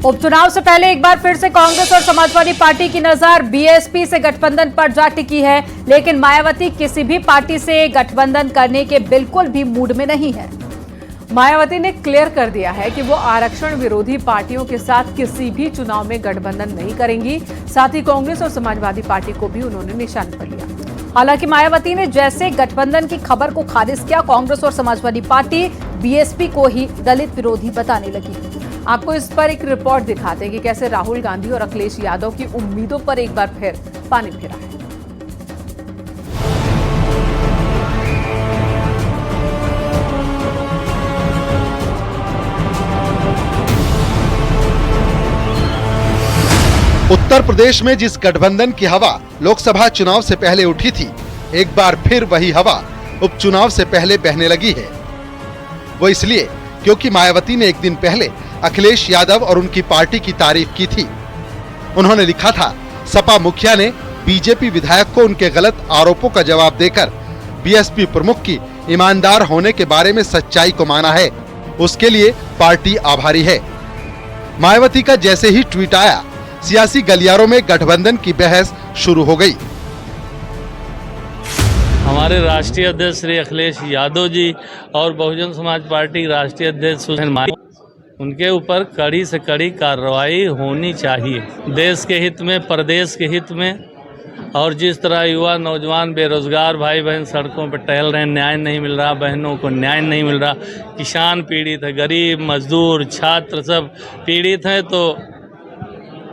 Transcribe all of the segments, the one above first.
उपचुनाव से पहले एक बार फिर से कांग्रेस और समाजवादी पार्टी की नजर बीएसपी से गठबंधन पर जा टिकी है, लेकिन मायावती किसी भी पार्टी से गठबंधन करने के बिल्कुल भी मूड में नहीं है। मायावती ने क्लियर कर दिया है कि वो आरक्षण विरोधी पार्टियों के साथ किसी भी चुनाव में गठबंधन नहीं करेंगी। साथ ही कांग्रेस और समाजवादी पार्टी को भी उन्होंने निशाने पर लिया। हालांकि मायावती ने जैसे गठबंधन की खबर को खारिज किया, कांग्रेस और समाजवादी पार्टी बीएसपी को ही दलित विरोधी बताने लगी। आपको इस पर एक रिपोर्ट दिखाते हैं कि कैसे राहुल गांधी और अखिलेश यादव की उम्मीदों पर एक बार फिर पानी फिरा है। उत्तर प्रदेश में जिस गठबंधन की हवा लोकसभा चुनाव से पहले उठी थी, एक बार फिर वही हवा उपचुनाव से पहले बहने लगी है। वो इसलिए क्योंकि मायावती ने एक दिन पहले अखिलेश यादव और उनकी पार्टी की तारीफ की थी। उन्होंने लिखा था, सपा मुखिया ने बीजेपी विधायक को उनके गलत आरोपों का जवाब देकर बीएसपी प्रमुख की ईमानदार होने के बारे में सच्चाई को माना है, उसके लिए पार्टी आभारी है। मायावती का जैसे ही ट्वीट आया, सियासी गलियारों में गठबंधन की बहस शुरू हो गई। हमारे राष्ट्रीय अध्यक्ष श्री अखिलेश यादव जी और बहुजन समाज पार्टी राष्ट्रीय अध्यक्ष उनके ऊपर कड़ी से कड़ी कार्रवाई होनी चाहिए। देश के हित में, प्रदेश के हित में। और जिस तरह युवा नौजवान बेरोजगार भाई बहन सड़कों पर टहल रहे हैं, न्याय नहीं मिल रहा, बहनों को न्याय नहीं मिल रहा, किसान पीड़ित है, गरीब मजदूर छात्र सब पीड़ित हैं, तो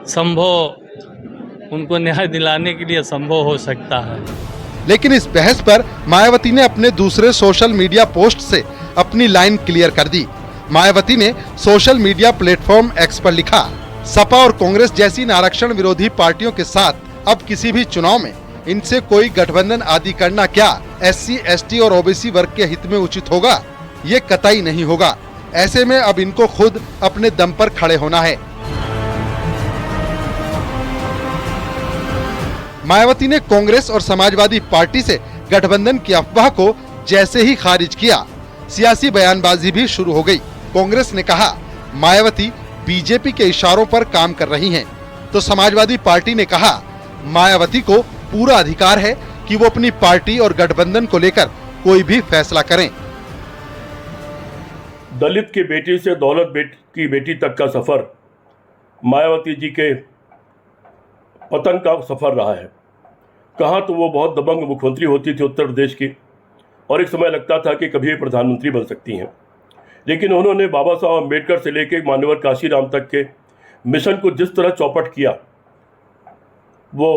संभव उनको न्याय दिलाने के लिए संभव हो सकता है। लेकिन इस बहस पर मायावती ने अपने दूसरे सोशल मीडिया पोस्ट से अपनी लाइन क्लियर कर दी। मायावती ने सोशल मीडिया प्लेटफॉर्म एक्स पर लिखा, सपा और कांग्रेस जैसी आरक्षण विरोधी पार्टियों के साथ अब किसी भी चुनाव में इनसे कोई गठबंधन आदि करना क्या एससी, एसटी और ओबीसी वर्ग के हित में उचित होगा? ये कतई नहीं होगा। ऐसे में अब इनको खुद अपने दम पर खड़े होना है। मायावती ने कांग्रेस और समाजवादी पार्टी से गठबंधन की अफवाह को जैसे ही खारिज किया, सियासी बयानबाजी भी शुरू हो गई। कांग्रेस ने कहा, मायावती बीजेपी के इशारों पर काम कर रही हैं, तो समाजवादी पार्टी ने कहा, मायावती को पूरा अधिकार है कि वो अपनी पार्टी और गठबंधन को लेकर कोई भी फैसला करें। दलित की बेटी से दौलत की बेटी तक का सफर मायावती जी के पतन का सफर रहा है। कहाँ तो वो बहुत दबंग मुख्यमंत्री होती थी उत्तर प्रदेश की, और एक समय लगता था कि कभी प्रधानमंत्री बन सकती हैं, लेकिन उन्होंने बाबा साहब अम्बेडकर से लेकर मान्यवर काशीराम तक के मिशन को जिस तरह चौपट किया, वो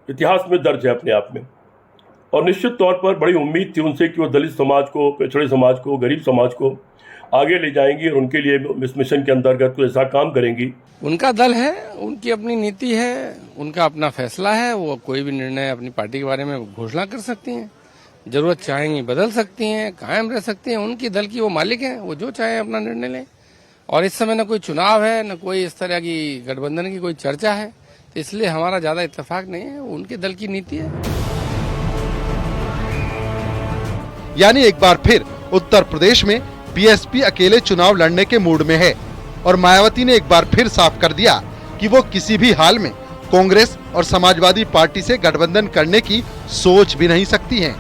इतिहास में दर्ज है अपने आप में। और निश्चित तौर पर बड़ी उम्मीद थी उनसे कि वो दलित समाज को, पिछड़े समाज को, गरीब समाज को आगे ले जाएंगी और उनके लिए इस मिशन के अंतर्गत कोई ऐसा काम करेंगी। उनका दल है, उनकी अपनी नीति है, उनका अपना फैसला है। वो कोई भी निर्णय अपनी पार्टी के बारे में घोषणा कर सकती हैं, जरूरत चाहेंगी बदल सकती हैं, कायम रह सकती हैं। उनकी दल की वो मालिक हैं, वो जो चाहे अपना निर्णय लें। और इस समय न कोई चुनाव है, न कोई इस तरह की गठबंधन की कोई चर्चा है, तो इसलिए हमारा ज्यादा इत्तेफाक नहीं है। उनके दल की नीति है। यानी एक बार फिर उत्तर प्रदेश में बीएसपी अकेले चुनाव लड़ने के मूड में है, और मायावती ने एक बार फिर साफ कर दिया कि वो किसी भी हाल में कांग्रेस और समाजवादी पार्टी से गठबंधन करने की सोच भी नहीं सकती हैं।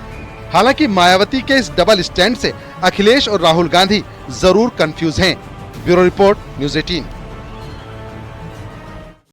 हालांकि मायावती के इस डबल स्टैंड से अखिलेश और राहुल गांधी जरूर कंफ्यूज हैं। Bureau report, news 18।